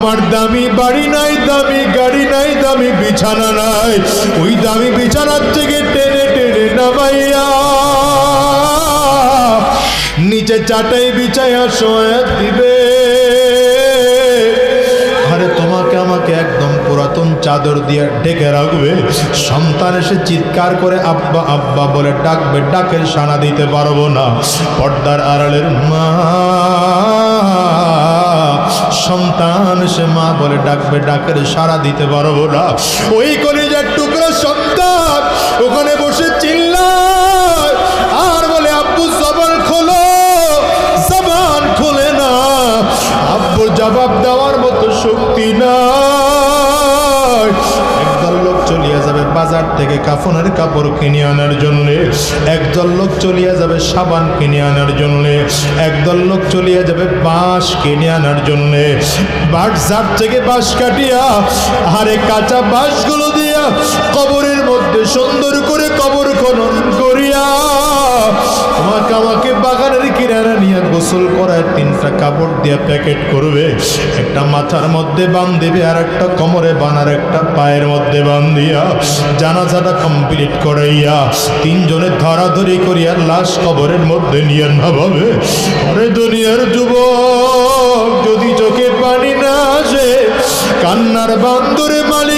আমার দামি বাড়ি নাই, দামি গাড়ি নাই, দামি বিছানা নাই, ওই দামি বিছানার থেকে টেনে টেনে নামাইয়া নিচে চাটাই বিছাইয়া শোয়া দিবে। আরে তোমাকে আমাকে একদম পুরাতন চাদর দিয়ে ঢেকে রাখবে। সন্তান এসে চিৎকার করে আব্বা আব্বা বলে ডাকবে, ডাকের সাড়া দিতে পারবো না। পর্দার আড়ালের মা, সন্তান সে মা বলে ডাকবে, ডাকের সাড়া দিতে পারবো না। ওই কলিজার টুকরা সন্তান ওখানে বসে চিল্লায় আর বলে আব্বু জবান খোলো, জবান খোলে না। আব্বু জবাব দেওয়ার মতো শক্তি নাই। একদল লোক চলিয়া যাবে বাজার থেকে কাফনের কাপড় কিনে আনার জন্য, একদল লোক চলিয়া যাবে সাবান কিনে আনার জন্য, একদল লোক চলিয়া যাবে বাঁশ কিনে আনার জন্য। বাজার থেকে বাঁশ কাটিয়া আরে কাঁচা বাঁশগুলো দিয়া কবরের মধ্যে সুন্দর করে কবর খনন করিয়া তোমাকে আমাকে বাগানের কিনারা নিয়ে গোসল করায় 3টা কাপড় দিয়ে প্যাকেট করবে। একটা মাথার মধ্যে বাঁধিবে, আর একটা কোমরে বানার, একটা পায়ের মধ্যে বান্ধিয়া জানাজাটা কমপ্লিট করাইয়া 3 জনের ধরাধরি করিয়া লাশ কবরের মধ্যে নিয়ে নামাবে। আরে দুনিয়ার যুবক, যদি চোখে পানি না আসে কান্নার বান্দরে মালিক